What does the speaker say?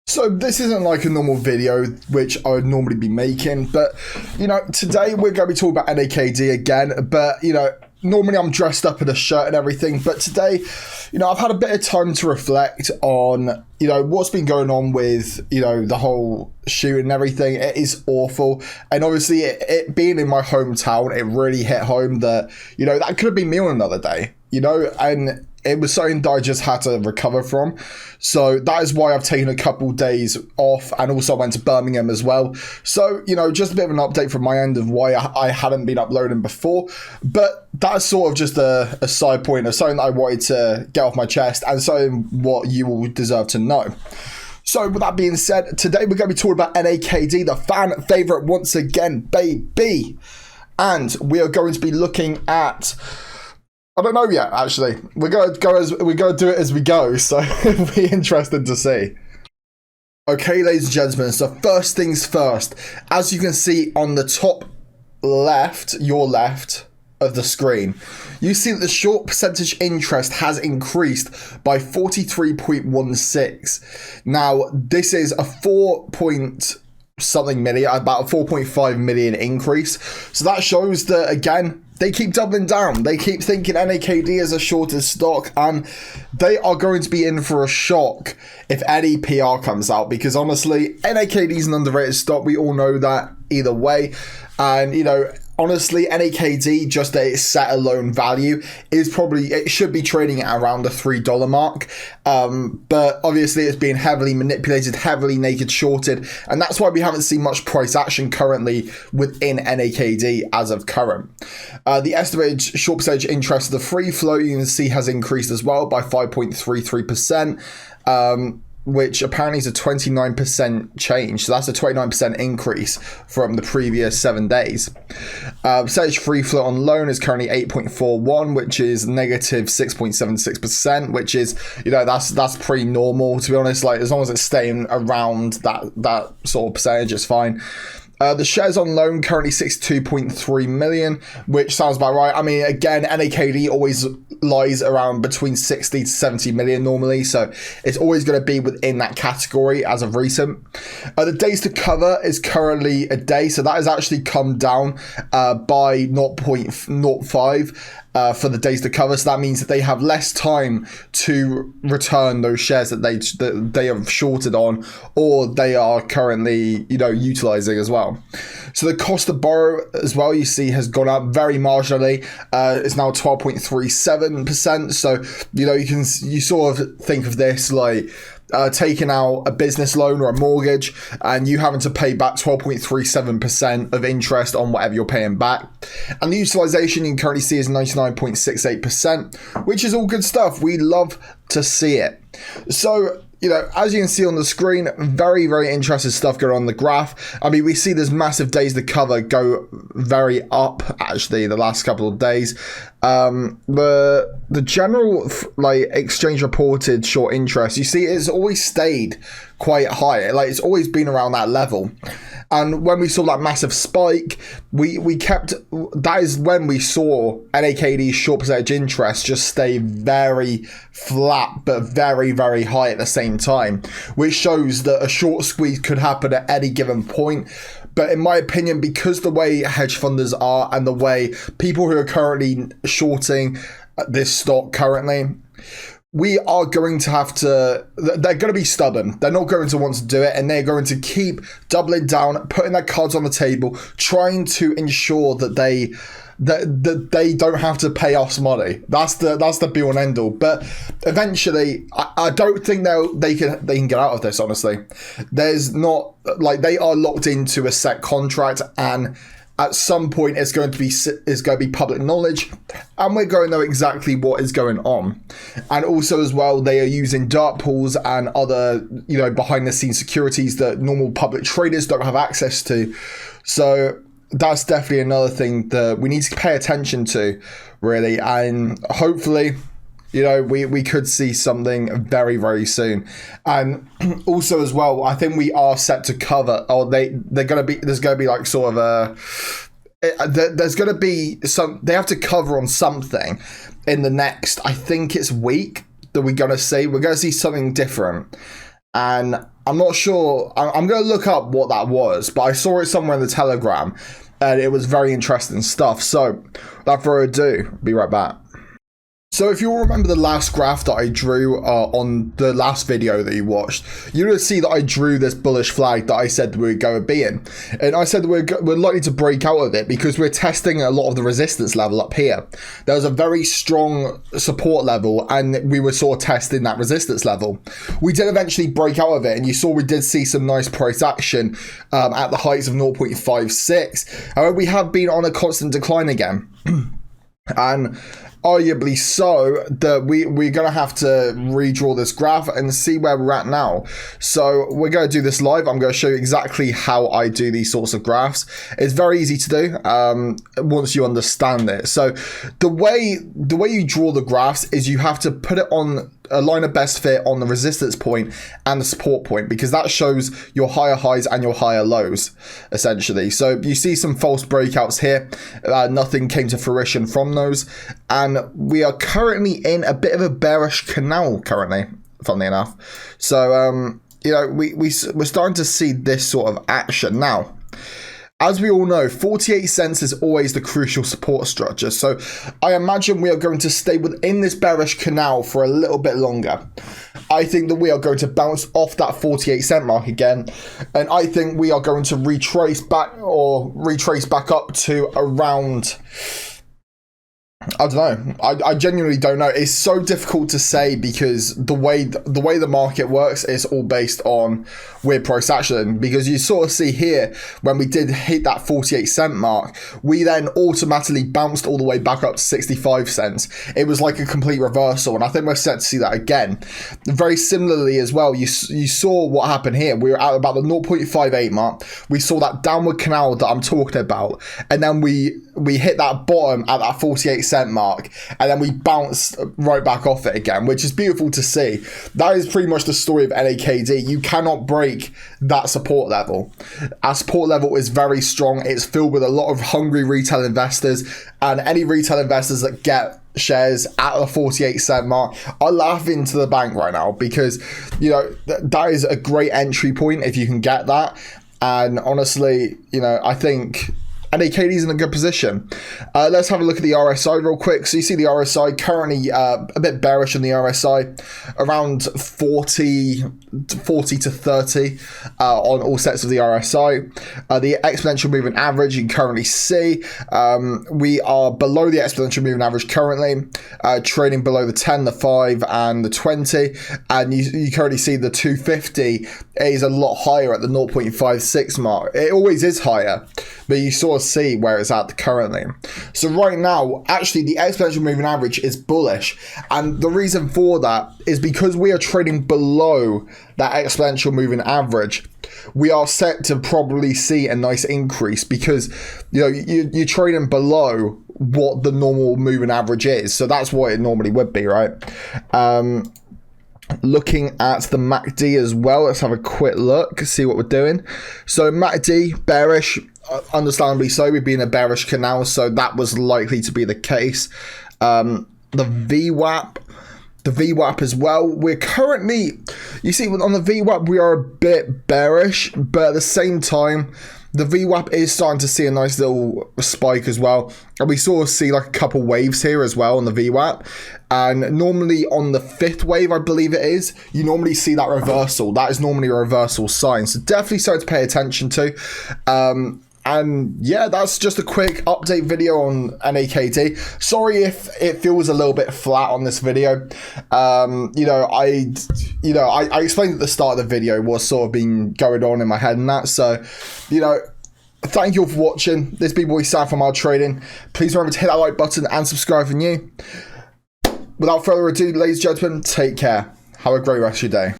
So this isn't like a normal video, which I would normally be making, but, today we're going to be talking about NAKD again, but, normally I'm dressed up in a shirt and everything, but today, I've had a bit of time to reflect on, what's been going on with, the whole shooting and everything. It is awful. And obviously it being in my hometown, it really hit home that, that could have been me on another day, and it was something that I just had to recover from. So that is why I've taken a couple days off, and also went to Birmingham as well. So, just a bit of an update from my end of why I hadn't been uploading before. But that's sort of just a side point of something that I wanted to get off my chest, and something what you will deserve to know. So with that being said, today we're going to be talking about NAKD, the fan favorite once again, baby. And we are going to be looking at... I don't know yet, actually. We're gonna do it as we go, so it'll be interesting to see. Okay, ladies and gentlemen, so first things first. As you can see on the top left, your left of the screen, you see that the short percentage interest has increased by 43.16. Now, this is a 4 point something million, about a 4.5 million increase. So that shows that, again, they keep doubling down. They keep thinking NAKD is a shorted stock, and they are going to be in for a shock if any PR comes out, because honestly, NAKD is an underrated stock. We all know that either way. And, honestly, NAKD, just at its set alone value, it should be trading at around the $3 mark. But obviously it's being heavily manipulated, heavily naked shorted, and that's why we haven't seen much price action currently within NAKD as of current. The estimated short percentage interest of the free float, you can see, has increased as well by 5.33%. Which apparently is a 29% change. So that's a 29% increase from the previous 7 days. Percentage free float on loan is currently 8.41, which is negative 6.76%, which is, that's pretty normal, to be honest. Like, as long as it's staying around that sort of percentage, it's fine. The shares on loan currently 62.3 million, which sounds about right. I mean, again, NAKD always lies around between 60 to 70 million normally, so it's always going to be within that category as of recent. The days to cover is currently a day, so that has actually come down by 0.05. For the days to cover, so that means that they have less time to return those shares that they have shorted on, or they are currently utilizing as well. So the cost to borrow as well, you see, has gone up very marginally. It's now 12.37%. So you sort of think of this like taking out a business loan or a mortgage, and you having to pay back 12.37% of interest on whatever you're paying back. And the utilization you can currently see is 99.68%, which is all good stuff. We love to see it. So, as you can see on the screen, very, very interesting stuff going on the graph. I mean, we see this massive days to cover go very up, actually, the last couple of days. The general exchange reported short interest, you see, it's always stayed quite high. Like, it's always been around that level. And when we saw that massive spike, that is when we saw NAKD's short percentage interest just stay very flat, but very, very high at the same time, which shows that a short squeeze could happen at any given point. But in my opinion, because the way hedge funders are and the way people who are currently shorting this stock currently, we are going to have to, they're going to be stubborn. They're not going to want to do it, and they're going to keep doubling down, putting their cards on the table, trying to ensure that they don't have to pay us money. That's the be all and end all. But eventually, I don't think they can get out of this, honestly. There's not, they are locked into a set contract, and at some point it's going to be public knowledge, and we're going to know exactly what is going on. And also as well, they are using dark pools and other behind the scenes securities that normal public traders don't have access to. So that's definitely another thing that we need to pay attention to, really. And hopefully, we could see something very, very soon. And also as well, I think we are set to cover, or there's going to be like sort of there's going to be they have to cover on something in the next, I think it's week, that we're going to see something different. and I'm not sure. I'm going to look up what that was, but I saw it somewhere in the Telegram, and it was very interesting stuff. So, without further ado, be right back. So if you'll remember the last graph that I drew on the last video that you watched, you're going to see that I drew this bullish flag that I said we would go be in. And I said we're likely to break out of it because we're testing a lot of the resistance level up here. There was a very strong support level and we were sort of testing that resistance level. We did eventually break out of it, and you saw we did see some nice price action at the heights of 0.56. However, we have been on a constant decline again. And arguably so that we're going to have to redraw this graph and see where we're at now. So we're going to do this live. I'm going to show you exactly how I do these sorts of graphs. It's very easy to do once you understand it. So the way you draw the graphs is you have to put it on a line of best fit on the resistance point and the support point, because that shows your higher highs and your higher lows, essentially. So you see some false breakouts here. Nothing came to fruition from those. And we are currently in a bit of a bearish canal currently, funnily enough. So, you know, we're starting to see this sort of action now. As we all know, 48 cents is always the crucial support structure. So I imagine we are going to stay within this bearish canal for a little bit longer. I think that we are going to bounce off that 48 cent mark again. And I think we are going to retrace back up to around, I don't know. I genuinely don't know. It's so difficult to say because the way the market works is all based on weird price action. Because you sort of see here, when we did hit that 48 cent mark, we then automatically bounced all the way back up to 65 cents. It was like a complete reversal, and I think we're set to see that again. Very similarly as well, you saw what happened here. We were at about the 0.58 mark. We saw that downward canal that I'm talking about, and then we hit that bottom at that 48 cent mark, and then we bounced right back off it again, which is beautiful to see. That is pretty much the story of NAKD. You cannot break that support level. Our support level is very strong. It's filled with a lot of hungry retail investors, and any retail investors that get shares at the 48 cent mark are laughing to the bank right now, because you know that is a great entry point if you can get that. And honestly, you know, I think NAKD's in a good position. Let's have a look at the RSI real quick. So you see the RSI currently a bit bearish on the RSI, around 40 to 30 on all sets of the RSI. The exponential moving average, you can currently see we are below the exponential moving average currently, trading below the 10, the 5 and the 20, and you currently see the 250 is a lot higher at the 0.56 mark. It always is higher, but you sort of see where it's at currently. So right now, actually the exponential moving average is bullish, and the reason for that is because we are trading below that exponential moving average. We are set to probably see a nice increase because you know you're trading below what the normal moving average is, so that's what it normally would be, right? Looking at the MACD as well, let's have a quick look, see what we're doing. So MACD bearish, understandably so. We've been in a bearish canal, so that was likely to be the case. The VWAP as well, we're currently, you see on the VWAP we are a bit bearish, but at the same time the VWAP is starting to see a nice little spike as well, and we sort of see like a couple waves here as well on the VWAP. And normally on the 5th wave, I believe it is, you normally see that reversal. That is normally a reversal sign, so definitely something to pay attention to. And yeah, that's just a quick update video on NAKD. Sorry if it feels a little bit flat on this video. I explained at the start of the video what's sort of been going on in my head and that. So, you know, thank you all for watching. This has been Boy Sam from Our Trading. Please remember to hit that like button and subscribe for new. Without further ado, ladies and gentlemen, take care. Have a great rest of your day.